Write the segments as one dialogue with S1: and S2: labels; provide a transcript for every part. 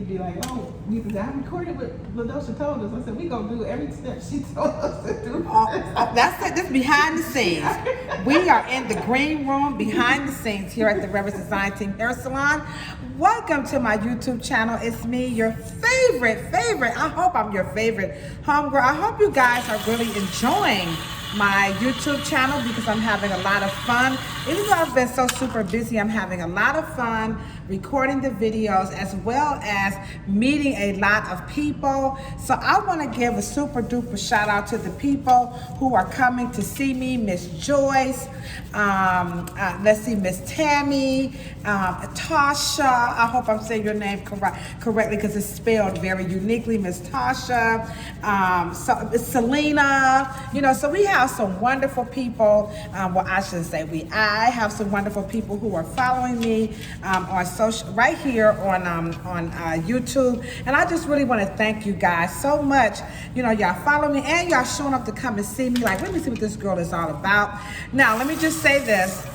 S1: be like, oh, because I recorded what Ladosha told us. I said, we gonna do every step she told us to do.
S2: That's it. This is behind the scenes. We are in the green room behind the scenes here at the Rivers Design Team Hair Salon. Welcome to my YouTube channel. It's me, your favorite. I hope I'm your favorite homegirl. I hope you guys are really enjoying my YouTube channel because I'm having a lot of fun. Even though I've been so super busy, I'm having a lot of fun recording the videos as well as meeting a lot of people. So I want to give a super duper shout out to the people who are coming to see me. Miss Joyce, let's see, Miss Tammy, Tasha, I hope I'm saying your name correctly because it's spelled very uniquely, Miss Tasha, so Selena, you know, so we have some wonderful people. Well, I shouldn't say we, I have some wonderful people who are following me on social, right here on YouTube, and I just really want to thank you guys so much. You know, y'all follow me and y'all showing up to come and see me. Like, let me see what this girl is all about. Now, let me just say this.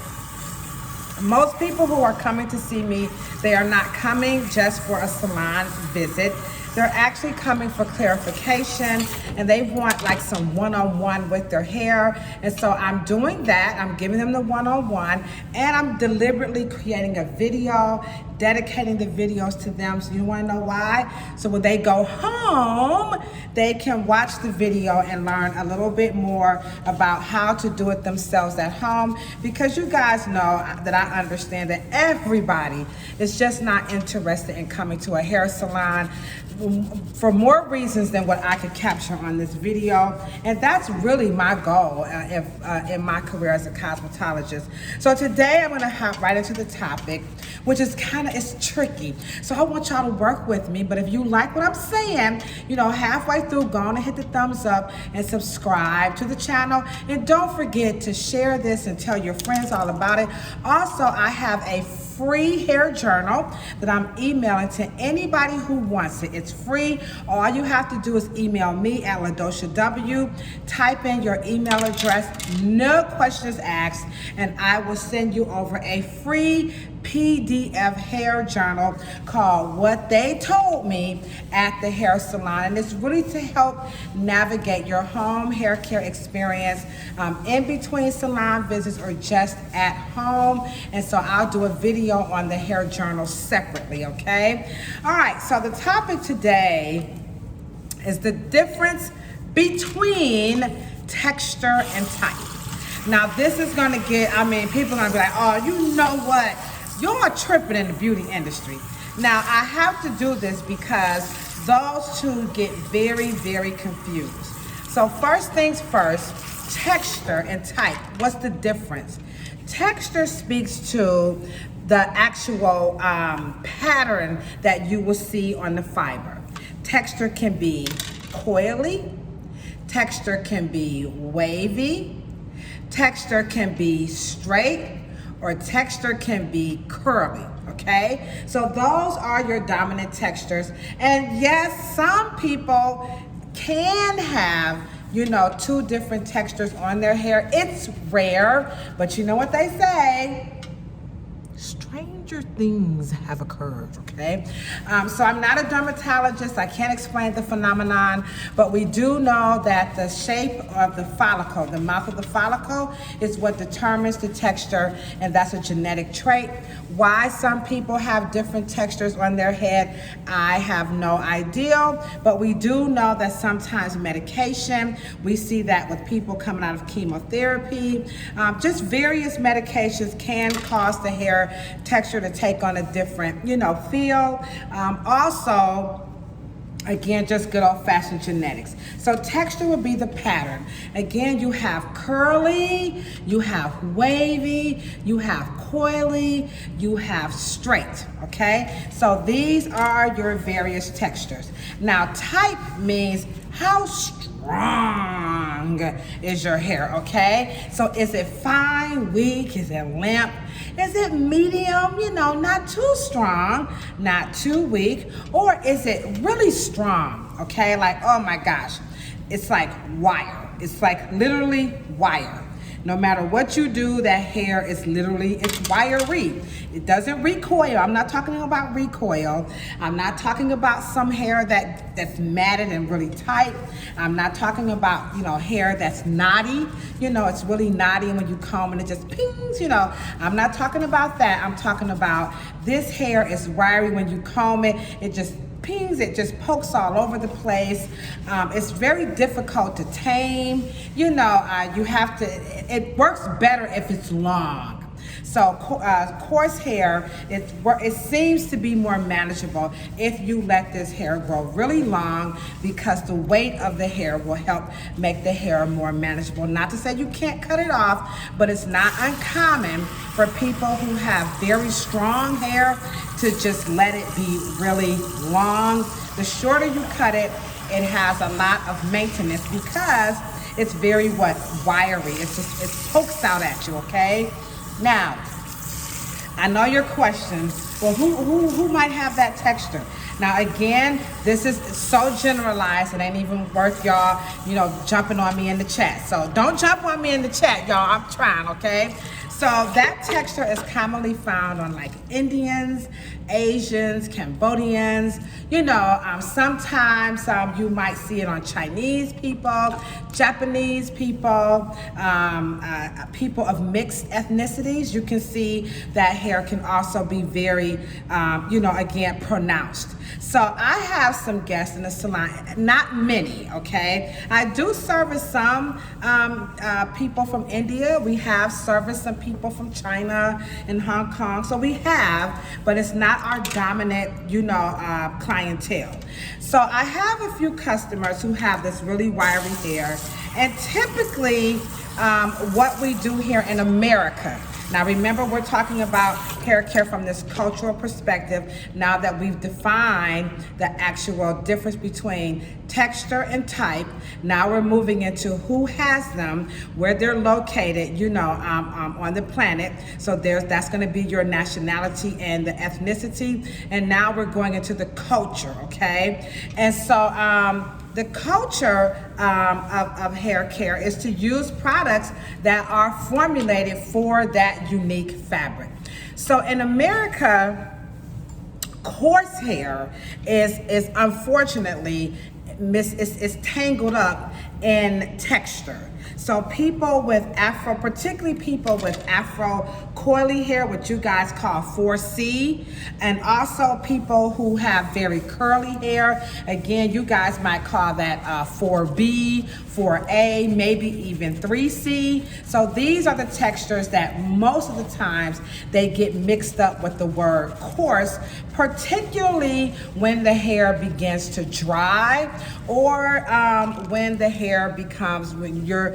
S2: Most people who are coming to see me, they are not coming just for a salon visit. They're actually coming for clarification and they want like some one-on-one with their hair. And so I'm doing that. I'm giving them the one-on-one and I'm deliberately creating a video, dedicating the videos to them. So you wanna know why? So when they go home, they can watch the video and learn a little bit more about how to do it themselves at home. Because you guys know that I understand that everybody is just not interested in coming to a hair salon for more reasons than what I could capture on this video. And that's really my goal in my career as a cosmetologist. So today I'm gonna hop right into the topic, which is it's tricky. So I want y'all to work with me, but if you like what I'm saying, you know, halfway through, go on and hit the thumbs up and subscribe to the channel. And don't forget to share this and tell your friends all about it. Also, I have a free hair journal that I'm emailing to anybody who wants it. It's free. All you have to do is email me at Ladosha W, type in your email address, no questions asked, and I will send you over a free PDF hair journal called What They Told Me at the Hair Salon. And it's really to help navigate your home hair care experience in between salon visits or just at home. And so I'll do a video on the hair journal separately, okay? All right, so the topic today is the difference between texture and type. Now this is gonna get, I mean, people are gonna be like, oh, you know what? You're tripping in the beauty industry. Now, I have to do this because those two get very, very confused. So first things first, texture and type. What's the difference? Texture speaks to the actual pattern that you will see on the fiber. Texture can be coily, texture can be wavy, texture can be straight, or texture can be curly, okay? So those are your dominant textures. And yes, some people can have, you know, two different textures on their hair. It's rare, but you know what they say? Stranger things have occurred, okay? So I'm not a dermatologist. I can't explain the phenomenon, but we do know that the shape of the follicle, the mouth of the follicle, is what determines the texture, and that's a genetic trait. Why some people have different textures on their head, I have no idea, but we do know that sometimes medication, we see that with people coming out of chemotherapy, just various medications can cause the hair texture to take on a different, you know, feel. Also, again, just good old-fashioned genetics. So texture would be the pattern. Again, you have curly, you have wavy, you have coily, you have straight, okay? So these are your various textures. Now, type means how strong is your hair, okay? So is it fine, weak, is it limp? Is it medium, you know, not too strong, not too weak? Or is it really strong, okay? Like, oh my gosh, it's like wire. It's like literally wire. No matter what you do, that hair is literally, it's wiry. It doesn't recoil. I'm not talking about recoil. I'm not talking about some hair that's matted and really tight. I'm not talking about, hair that's knotty. It's really knotty, and when you comb and it just pings, I'm not talking about that. I'm talking about this hair is wiry. When you comb it, it just pings, it just pokes all over the place. It's very difficult to tame. You have to, it works better if it's long. So coarse hair, it seems to be more manageable if you let this hair grow really long, because the weight of the hair will help make the hair more manageable. Not to say you can't cut it off, but it's not uncommon for people who have very strong hair to just let it be really long. The shorter you cut it, it has a lot of maintenance because it's very wiry. It pokes out at you, okay? Now, I know your question. Well, who might have that texture? Now, again, this is so generalized, it ain't even worth y'all, jumping on me in the chat. So don't jump on me in the chat, y'all. I'm trying, okay? So that texture is commonly found on like Indians, Asians, Cambodians. Sometimes you might see it on Chinese people, Japanese people, people of mixed ethnicities. You can see that hair can also be very, again, pronounced. So I have some guests in the salon, not many, okay? I do service some people from India. We have serviced some people from China and Hong Kong. So we have, but it's not our dominant, clientele. So I have a few customers who have this really wiry hair, and typically what we do here in America. Now remember, we're talking about hair care from this cultural perspective. Now that we've defined the actual difference between texture and type, now we're moving into who has them, where they're located, on the planet. So that's going to be your nationality and the ethnicity. And now we're going into the culture, okay? And so the culture of hair care is to use products that are formulated for that unique fabric. So in America, coarse hair is unfortunately is tangled up in texture. So people with Afro, particularly people with Afro coily hair, what you guys call 4C, and also people who have very curly hair. Again, you guys might call that 4B, 4A, maybe even 3C. So these are the textures that most of the times they get mixed up with the word coarse, particularly when the hair begins to dry, or when the hair becomes, when you're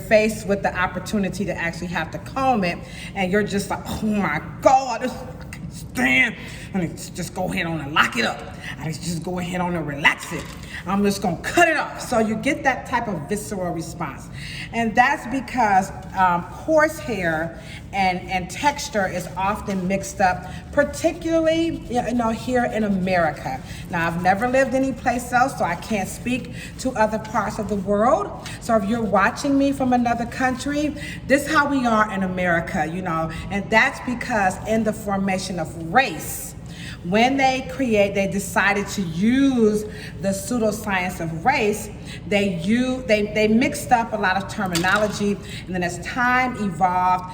S2: faced with the opportunity to actually have to comb it, and you're just like, oh my God, I can't stand. I need to just go ahead on and lock it up. I need to just go ahead on and relax it. I'm just gonna cut it off. So you get that type of visceral response. And that's because coarse hair and texture is often mixed up, particularly here in America. Now, I've never lived anyplace else, so I can't speak to other parts of the world. So if you're watching me from another country, this is how we are in America, and that's because in the formation of race, when they decided to use the pseudoscience of race, they mixed up a lot of terminology, and then as time evolved,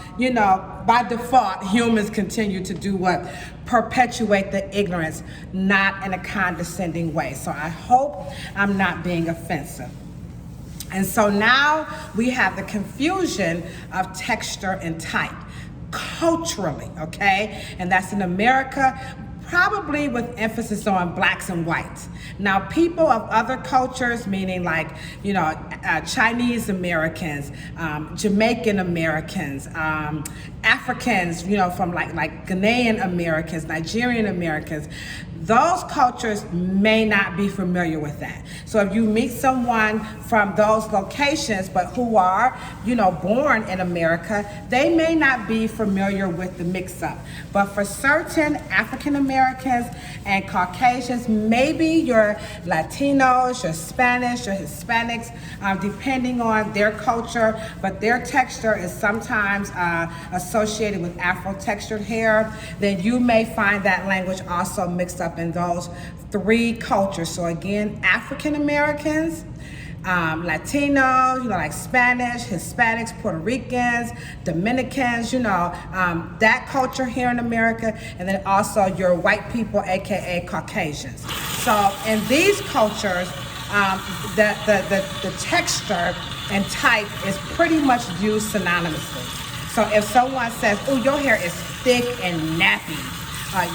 S2: by default, humans continue to do what? Perpetuate the ignorance, not in a condescending way. So I hope I'm not being offensive. And so now we have the confusion of texture and type culturally, okay? And that's in America, probably with emphasis on blacks and whites. Now, people of other cultures, meaning like, Chinese Americans, Jamaican Americans, Africans, from like Ghanaian Americans, Nigerian Americans, those cultures may not be familiar with that. So if you meet someone from those locations, but who are, born in America, they may not be familiar with the mix-up. But for certain African Americans and Caucasians, maybe your Latinos, your Spanish, your Hispanics, depending on their culture, but their texture is sometimes associated with Afro textured hair, then you may find that language also mixed up in those three cultures. So again, African Americans, Latinos, like Spanish, Hispanics, Puerto Ricans, Dominicans, that culture here in America, and then also your white people, aka Caucasians. So in these cultures, the texture and type is pretty much used synonymously. So if someone says, "Oh, your hair is thick and nappy,"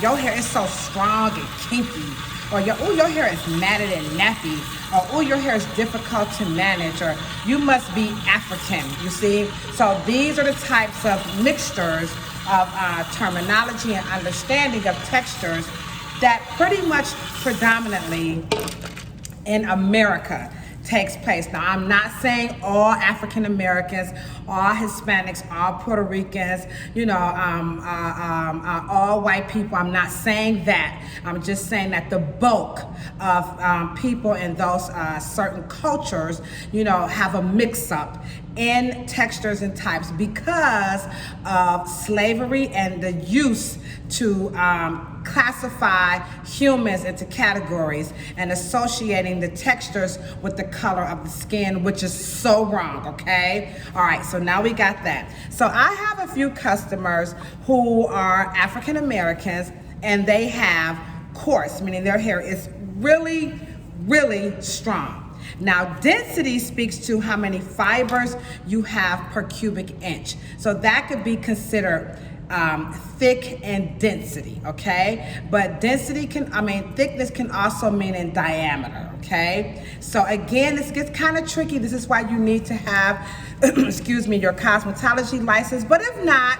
S2: your hair is so strong and kinky, or your hair is matted and nappy, or "Oh, your hair is difficult to manage," or "You must be African," you see? So these are the types of mixtures of terminology and understanding of textures that pretty much predominantly in America takes place. Now, I'm not saying all African Americans, all Hispanics, all Puerto Ricans, all white people. I'm not saying that. I'm just saying that the bulk of people in those certain cultures, have a mix-up in textures and types because of slavery and the use to classify humans into categories and associating the textures with the color of the skin, which is so wrong, okay? All right, so now we got that. So I have a few customers who are African Americans and they have coarse, meaning their hair is really, really strong. Now, density speaks to how many fibers you have per cubic inch. So that could be considered thick and density, okay? But thickness can also mean in diameter, okay? So again, this gets kind of tricky. This is why you need to have, your cosmetology license. But if not,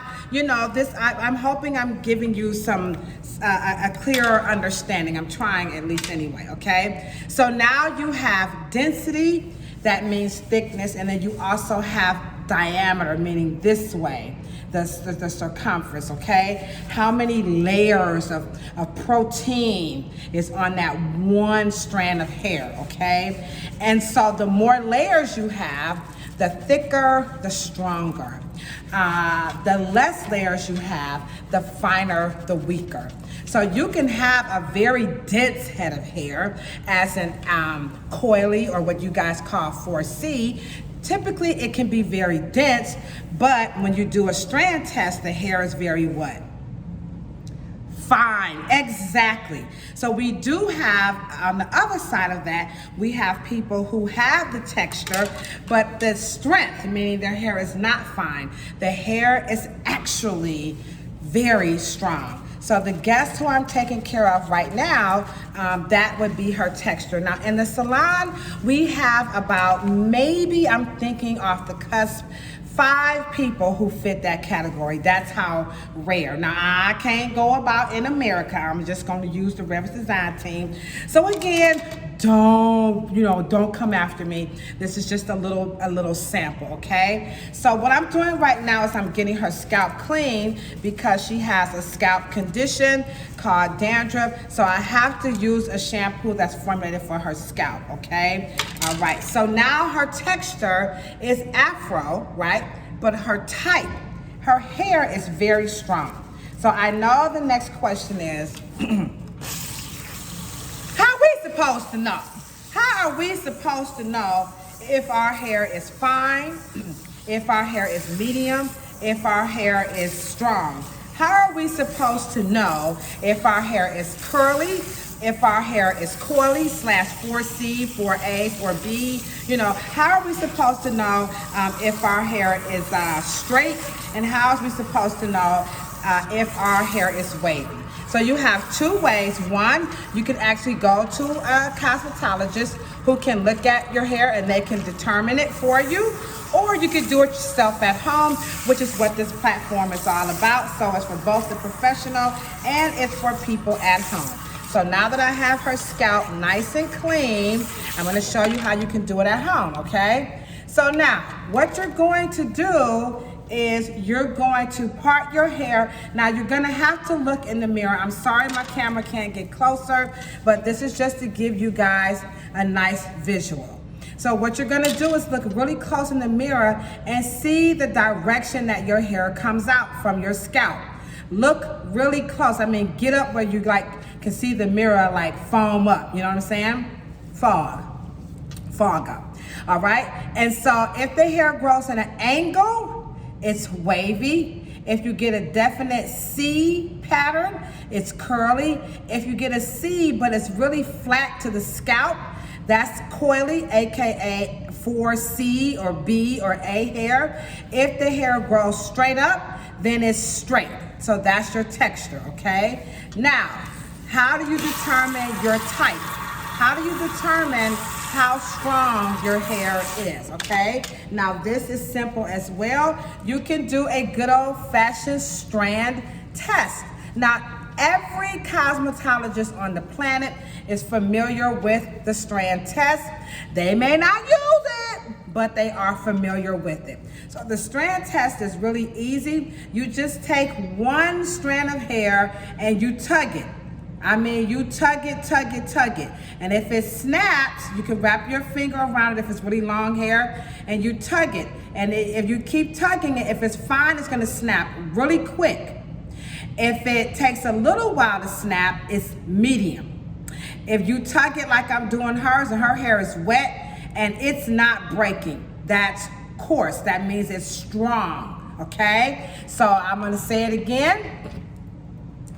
S2: I'm hoping I'm giving you some a clearer understanding. I'm trying at least anyway, okay? So now you have density, that means thickness, and then you also have diameter, meaning this way. The circumference, okay? How many layers of protein is on that one strand of hair, okay? And so the more layers you have, the thicker, the stronger. The less layers you have, the finer, the weaker. So you can have a very dense head of hair as an coily, or what you guys call 4C. Typically, it can be very dense, but when you do a strand test, the hair is very what? Fine, exactly. So we do have, on the other side of that, we have people who have the texture, but the strength, meaning their hair is not fine. The hair is actually very strong. So the guest who I'm taking care of right now, that would be her texture. Now in the salon, we have about, maybe I'm thinking off the cusp, 5 people who fit that category. That's how rare. Now I can't go about in America. I'm just going to use the Revis Design team. So again, don't come after me. This is just a little sample, okay? So what I'm doing right now is I'm getting her scalp clean because she has a scalp condition called dandruff. So I have to use a shampoo that's formulated for her scalp, okay? All right, so now her texture is Afro, right? But her type, her hair is very strong. So I know the next question is, how are we supposed to know? How are we supposed to know if our hair is fine, if our hair is medium, if our hair is strong? How are we supposed to know if our hair is curly, if our hair is coily /4C, 4A, 4B? How are we supposed to know if our hair is straight, and how are we supposed to know if our hair is wavy? So you have 2 ways. One, you can actually go to a cosmetologist who can look at your hair and they can determine it for you. Or you can do it yourself at home, which is what this platform is all about. So it's for both the professional and it's for people at home. So now that I have her scalp nice and clean, I'm gonna show you how you can do it at home, okay? So now, what you're going to do is you're going to part your hair. Now you're gonna have to look in the mirror. I'm sorry my camera can't get closer, but this is just to give you guys a nice visual. So what you're gonna do is look really close in the mirror and see the direction that your hair comes out from your scalp. Look really close. I mean, get up where you can see the mirror foam up. You know what I'm saying? Fog up. All right. And so if the hair grows at an angle, it's wavy. If you get a definite C pattern, it's curly. If you get a C but it's really flat to the scalp, that's coily, aka for C or B or A hair. If the hair grows straight up, then it's straight. So that's your texture, okay? Now, how do you determine your type? How do you determine how strong your hair is, okay? Now, this is simple as well. You can do a good old-fashioned strand test. Now, every cosmetologist on the planet is familiar with the strand test. They may not use it, but they are familiar with it. So the strand test is really easy. You just take one strand of hair and you tug it. I mean, you tug it. And if it snaps, you can wrap your finger around it if it's really long hair, and you tug it. And if you keep tugging it, if it's fine, it's gonna snap really quick. If it takes a little while to snap, it's medium. If you tug it like I'm doing hers and her hair is wet and it's not breaking, that's coarse. That means it's strong, okay? So I'm gonna say it again.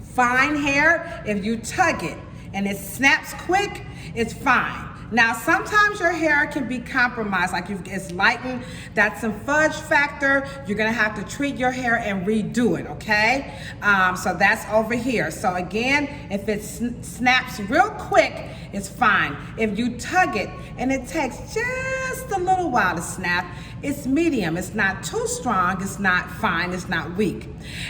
S2: Fine hair, if you tug it and it snaps quick, it's fine. Now, sometimes your hair can be compromised, it's lightened, that's some fudge factor. You're gonna have to treat your hair and redo it, okay? So that's over here. So again, if it snaps real quick, it's fine. If you tug it and it takes just a little while to snap, it's medium. It's not too strong, it's not fine, it's not weak.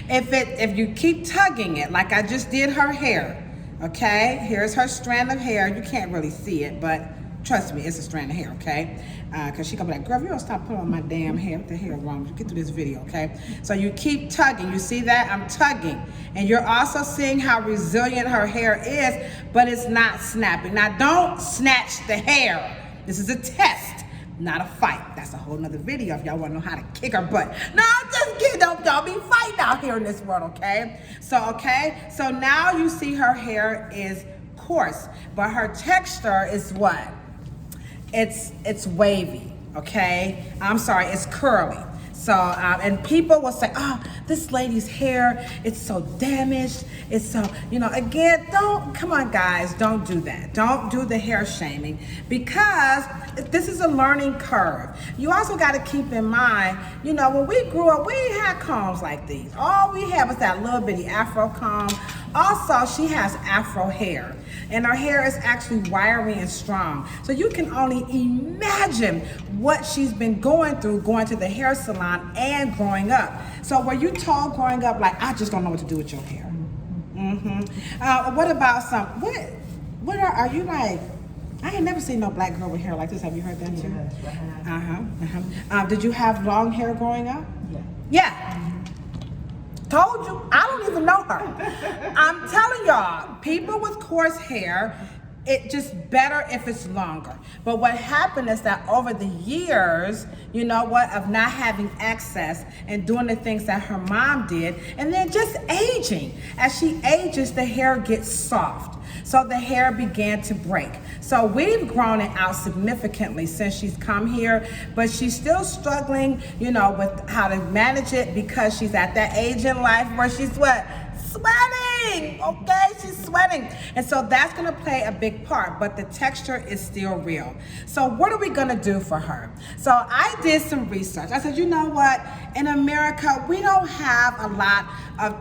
S2: If you keep tugging it, like I just did her hair, okay, here's her strand of hair. You can't really see it, but trust me, it's a strand of hair, okay? Because she gonna be like, girl, you don't stop pulling on my damn hair. What the hell wrong with you? Get through this video, okay? So you keep tugging. You see that? I'm tugging. And you're also seeing how resilient her hair is, but it's not snapping. Now, don't snatch the hair. This is a test, not a fight. That's a whole nother video if y'all wanna know how to kick her butt. No, I'm just kidding. Don't be fighting out here in this world, okay? So now you see her hair is coarse, but her texture is what? It's wavy, okay? I'm sorry, it's curly. So, and people will say, oh, this lady's hair, it's so damaged. It's so, again, come on guys, don't do that. Don't do the hair shaming, because this is a learning curve. You also gotta keep in mind, when we grew up, we didn't have combs like these. All we had was that little bitty Afro comb. Also, she has Afro hair, and her hair is actually wiry and strong. So you can only imagine what she's been going through, going to the hair salon and growing up. So were you told growing up, I just don't know what to do with your hair? What about are you like, I ain't never seen no black girl with hair like this. Have you heard that too? Did you have long hair growing up? Yeah. Told you, I don't even know her. I'm telling y'all, people with coarse hair, it's just better if it's longer. But what happened is that over the years, of not having access and doing the things that her mom did, and then just aging. As she ages, the hair gets soft. So the hair began to break. So we've grown it out significantly since she's come here, but she's still struggling, with how to manage it, because she's at that age in life where she's what? Sweating, okay? She's sweating. And so that's gonna play a big part, but the texture is still real. So what are we gonna do for her? So I did some research. I said, you know what? In America, we don't have a lot of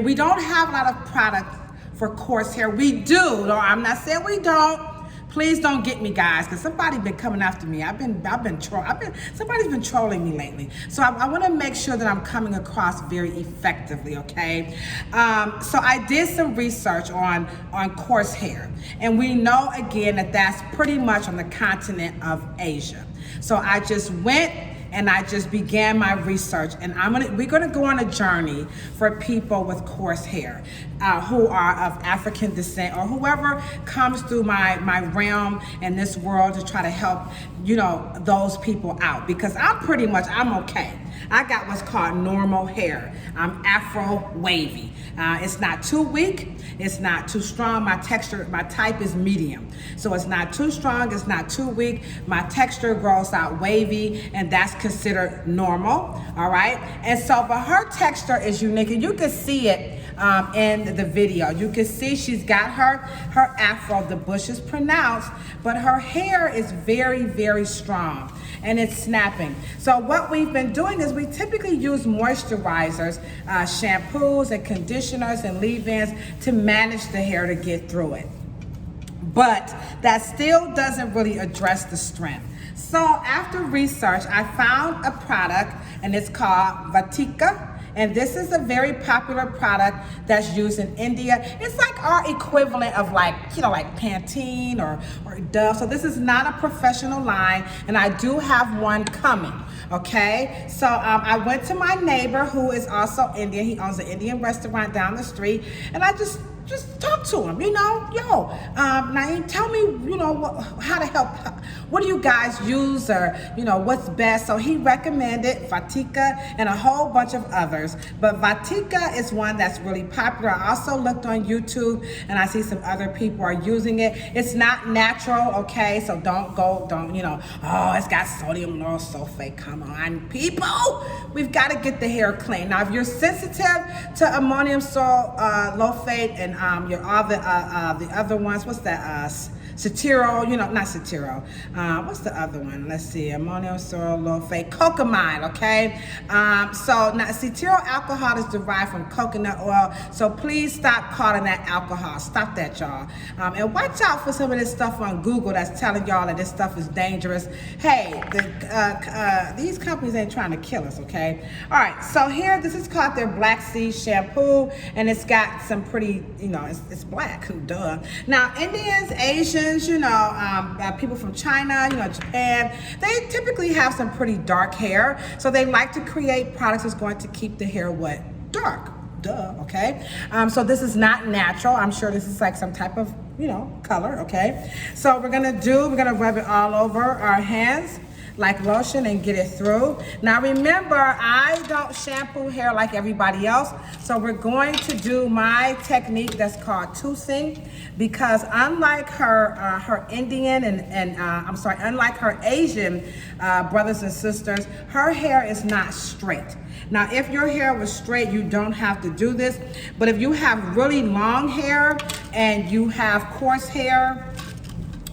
S2: we don't have a lot of product for coarse hair. We do, no, I'm not saying we don't, Please don't get me, guys, because somebody's been coming after me. Somebody's been trolling me lately. So I want to make sure that I'm coming across very effectively, okay? So I did some research on coarse hair, and we know again that that's pretty much on the continent of Asia. So I just went and I just began my research, and we're gonna go on a journey for people with coarse hair who are of African descent, or whoever comes through my realm in this world to try to help, you know, those people out, because I'm okay. I got what's called normal hair. I'm Afro wavy. It's not too weak, it's not too strong. My type is medium. So it's not too strong, it's not too weak. My texture grows out wavy, and that's considered normal, all right? And so, but her texture is unique, and you can see it in the video. You can see she's got her afro, the bush is pronounced, but her hair is very, very strong, and it's snapping. So what we've been doing is we typically use moisturizers, shampoos and conditioners and leave-ins to manage the hair to get through it. But that still doesn't really address the strength. So after research, I found a product, and it's called Vatika. And this is a very popular product that's used in India. It's like our equivalent of like Pantene or Dove. So this is not a professional line, and I do have one coming, okay? So I went to my neighbor who is also Indian. He owns an Indian restaurant down the street, and I just talk to him, you know, Naeem, tell me, you know, how to help. What do you guys use, or, you know, what's best? So he recommended Vatika and a whole bunch of others, but Vatika is one that's really popular. I also looked on YouTube, and I see some other people are using it. It's not natural, okay? So don't, you know, oh, it's got sodium lauryl sulfate. Come on, people. We've got to get the hair clean. Now, if you're sensitive to ammonium sulfate and all the other ones, what's that? Cetero, you know, not Cetero. What's the other one? Let's see, ammonium sulfate, cocamide, okay? So now Cetero alcohol is derived from coconut oil, so please stop calling that alcohol. Stop that, y'all. And watch out for some of this stuff on Google that's telling y'all that this stuff is dangerous. Hey, these companies ain't trying to kill us, okay? All right, so here, this is called their Black Seed Shampoo, and it's got some pretty, you know, it's black, duh. Now, Indians, Asians, you know, people from China, you know, Japan, they typically have some pretty dark hair, so they like to create products that's going to keep the hair what? Dark. Duh, okay? So this is not natural. I'm sure this is like some type of, you know, color, okay? So we're gonna rub it all over our hands like lotion and get it through. Now remember, I don't shampoo hair like everybody else, so we're going to do my technique that's called toothing, because unlike her Indian unlike her Asian brothers and sisters, her hair is not straight. Now, if your hair was straight, you don't have to do this, but if you have really long hair and you have coarse hair,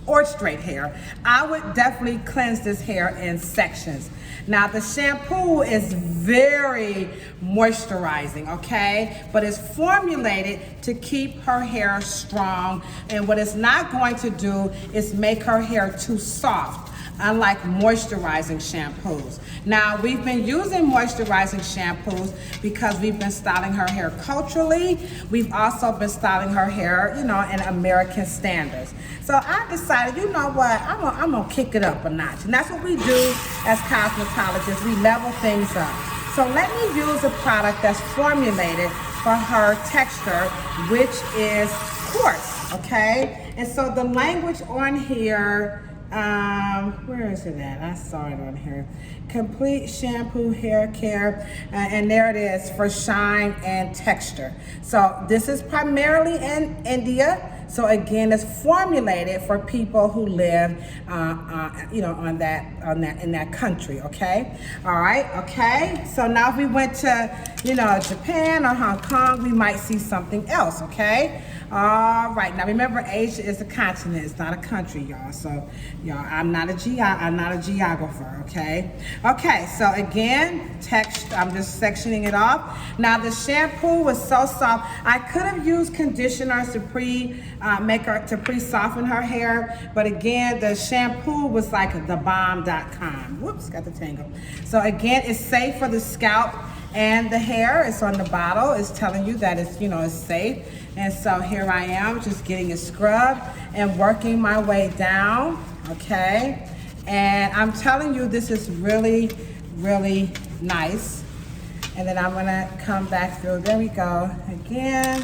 S2: or straight hair, I would definitely cleanse this hair in sections. Now, the shampoo is very moisturizing, okay? But it's formulated to keep her hair strong, and what it's not going to do is make her hair too soft, unlike moisturizing shampoos. Now, we've been using moisturizing shampoos because we've been styling her hair culturally. We've also been styling her hair, you know, in American standards. So I decided, you know what, I'm gonna kick it up a notch. And that's what we do as cosmetologists. We level things up. So let me use a product that's formulated for her texture, which is coarse, okay? And so the language on here, where is it at? I saw it on here. Complete shampoo hair care, and there it is for shine and texture. So this is primarily in India. So again, it's formulated for people who live, you know, in that country. Okay, all right. Okay. So now if we went to Japan or Hong Kong, we might see something else, okay? All right, now remember, Asia is a continent, it's not a country, y'all. So, y'all, I'm not a geographer, okay? Okay, so again, I'm just sectioning it off. Now the shampoo was so soft. I could have used conditioners to pre-soften her hair, but again, the shampoo was like thebomb.com. Whoops, got the tangle. So again, it's safe for the scalp and the hair. It's on the bottle. It's telling you that it's, it's safe. And so here I am just getting a scrub and working my way down, okay? And I'm telling you, this is really, really nice. And then I'm gonna come back through. There we go, again.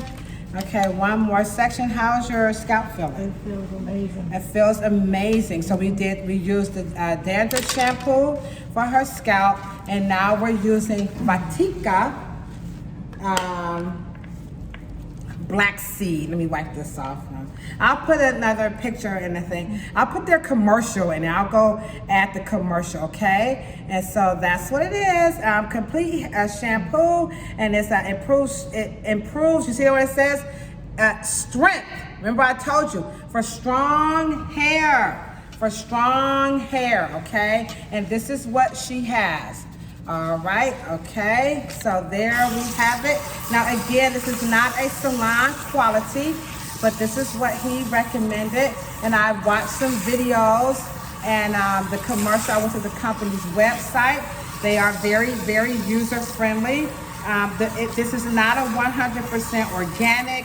S2: Okay, one more section. How's your scalp feeling?
S1: It feels amazing.
S2: It feels amazing. So we used the dandruff shampoo for her scalp, and now we're using Vatika black seed. Let me wipe this off. I'll put another picture in the thing. I'll put their commercial in. I'll go at the commercial, okay? And so that's what it is. Complete shampoo, and it improves. You see what it says? Strength. Remember I told you, for strong hair. Okay? And this is what she has. All right, okay, so there we have it. Now again, this is not a salon quality, but this is what he recommended. And I watched some videos and the commercial. I went to the company's website. They are very, very user friendly. This is not a 100% organic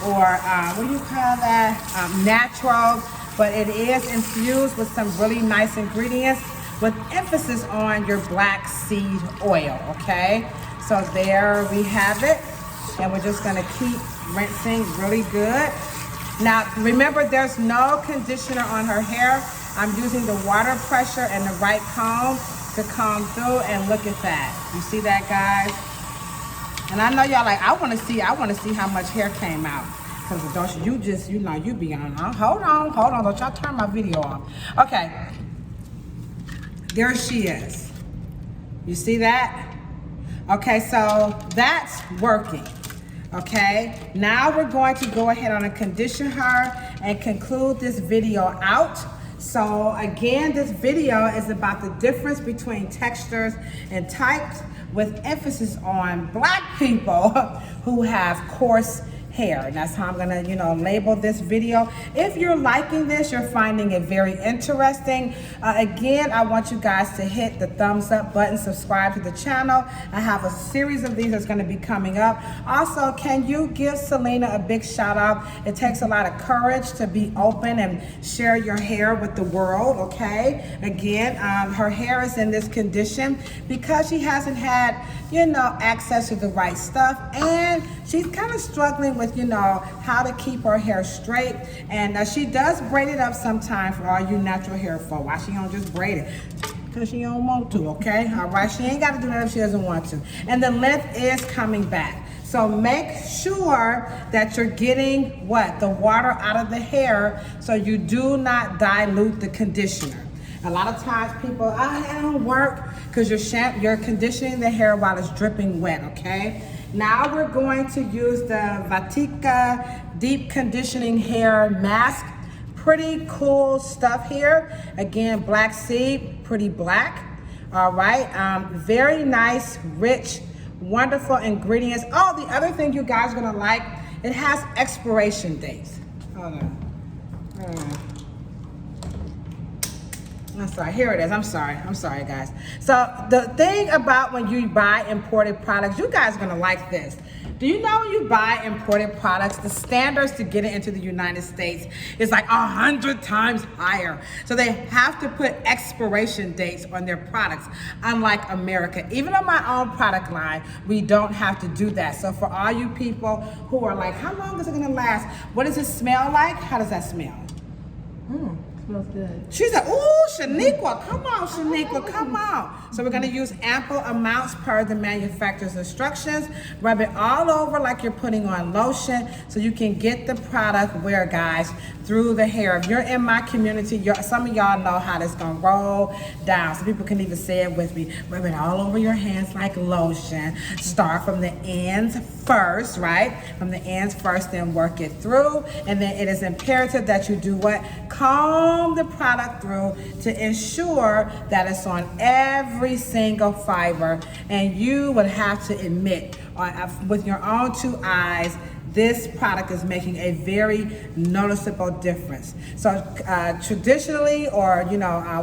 S2: or what do you call that? Natural, but it is infused with some really nice ingredients, with emphasis on your black seed oil, okay? So there we have it. And we're just gonna keep rinsing really good. Now, remember, there's no conditioner on her hair. I'm using the water pressure and the Wright comb to comb through, and look at that. You see that, guys? And I know y'all like, I wanna see how much hair came out. Cause don't you be on, hold on, don't y'all turn my video off. Okay. There she is. You see that? Okay, so that's working. Okay, now we're going to go ahead and condition her and conclude this video out. So again, this video is about the difference between textures and types, with emphasis on black people who have coarse hair. And that's how I'm gonna, label this video. If you're liking this, you're finding it very interesting. Again, I want you guys to hit the thumbs up button, subscribe to the channel. I have a series of these that's gonna be coming up. Also, can you give Selena a big shout out? It takes a lot of courage to be open and share your hair with the world, okay? Again, her hair is in this condition because she hasn't had, access to the right stuff, and she's kind of struggling with, how to keep her hair straight. And she does braid it up sometime for all you natural hair folk. Why she don't just braid it? Because she don't want to, okay? All right, she ain't got to do that if she doesn't want to. And the length is coming back. So make sure that you're getting the water out of the hair, so you do not dilute the conditioner. A lot of times people, it don't work, because you're conditioning the hair while it's dripping wet, okay? Now we're going to use the Vatika Deep Conditioning Hair Mask. Pretty cool stuff here. Again, black seed, pretty black. All right, very nice, rich, wonderful ingredients. Oh, the other thing you guys are gonna like, it has expiration dates. Hold on. I'm sorry, here it is. I'm sorry guys. So the thing about when you buy imported products, you guys are gonna like this. Do you know when you buy imported products, the standards to get it into the United States is like 100 times higher. So they have to put expiration dates on their products, unlike America. Even on my own product line, we don't have to do that. So for all you people who are like, how long is it gonna last? What does it smell like? How does that smell?
S1: Smells good.
S2: She's like, ooh, Shaniqua, come on, Shaniqua, come on. So we're gonna use ample amounts per the manufacturer's instructions. Rub it all over like you're putting on lotion so you can get the product where, guys? Through the hair. If you're in my community, some of y'all know how this gonna roll down. Some people can even say it with me. Rub it all over your hands like lotion. Start from the ends first, right? From the ends first, then work it through. And then it is imperative that you do what? Comb the product through to ensure that it's on every single fiber. And you would have to admit, with your own two eyes, this product is making a very noticeable difference. So traditionally, or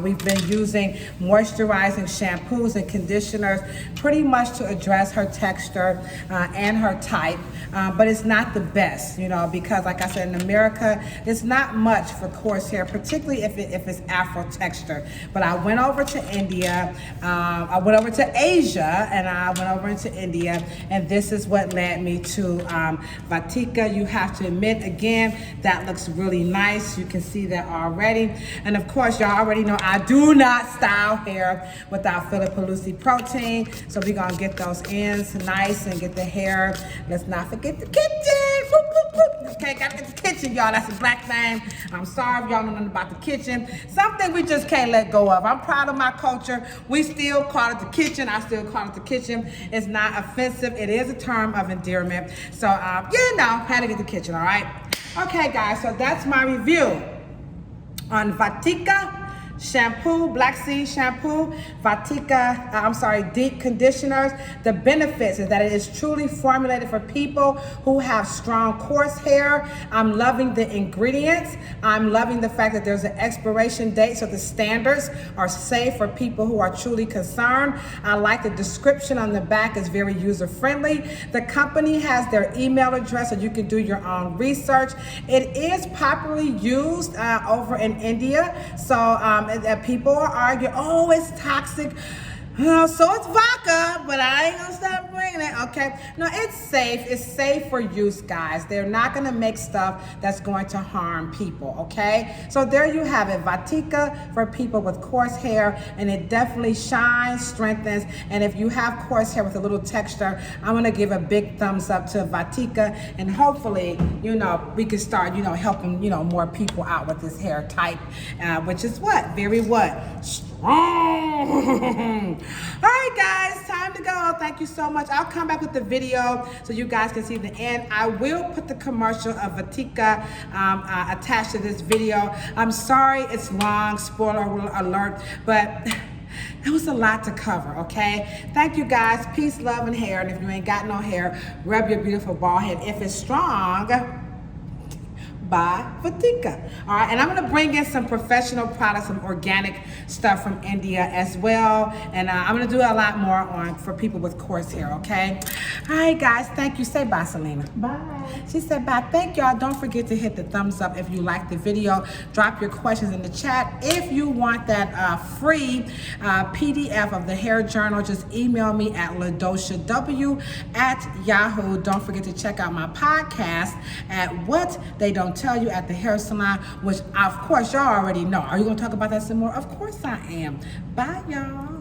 S2: we've been using moisturizing shampoos and conditioners pretty much to address her texture and her type, but it's not the best, because like I said, in America, it's not much for coarse hair, particularly if it's Afro texture. But I went over to India, I went over to Asia, and I went over into India, and this is what led me to Vatika. You have to admit, again, that looks really nice. You can see that already. And of course, y'all already know I do not style hair without Pelusi protein. So we're gonna get those ends nice and get the hair. Let's not forget the kitchen. Boop, boop, boop. Okay, gotta get the kitchen, y'all. That's a black thing. I'm sorry if y'all know nothing about the kitchen. Something we just can't let go of. I'm proud of my culture. We still call it the kitchen. I still call it the kitchen. It's not offensive. It is a term of endearment. So, had to get the kitchen, all right? Okay, guys, so that's my review on Vatika shampoo, black seed shampoo, Vatika, deep conditioners. The benefits is that it is truly formulated for people who have strong coarse hair. I'm loving the ingredients. I'm loving the fact that there's an expiration date, so the standards are safe for people who are truly concerned. I like the description on the back is very user-friendly. The company has their email address, so you can do your own research. It is popularly used over in India, so that people are arguing, oh, it's toxic. So it's vodka, but I ain't gonna stop bringing it. Okay, no, it's safe. It's safe for use, guys. They're not gonna make stuff that's going to harm people. Okay, so there you have it, Vatika for people with coarse hair, and it definitely shines, strengthens. And if you have coarse hair with a little texture, I'm gonna give a big thumbs up to Vatika, and hopefully, we can start, helping, more people out with this hair type, which is very strong. All right, guys, time to go. Thank you so much. I'll come back with the video so you guys can see the end. I will put the commercial of Vatika attached to this video. I'm sorry it's long, spoiler alert, but it was a lot to cover, okay? Thank you, guys. Peace, love, and hair. And if you ain't got no hair, rub your beautiful bald head. If it's strong, by Vatika. All right, and I'm gonna bring in some professional products, some organic stuff from India as well, and I'm gonna do a lot more for people with coarse hair. Okay. All right, guys. Thank you. Say bye, Selena.
S1: Bye.
S2: She said bye. Thank y'all. Don't forget to hit the thumbs up if you like the video. Drop your questions in the chat. If you want that free PDF of the hair journal, just email me at ladoshaw@yahoo. Don't forget to check out my podcast at What They Don't Tell You at the Hair Salon, which of course y'all already know. Are you gonna talk about that some more? Of course I am. Bye, y'all.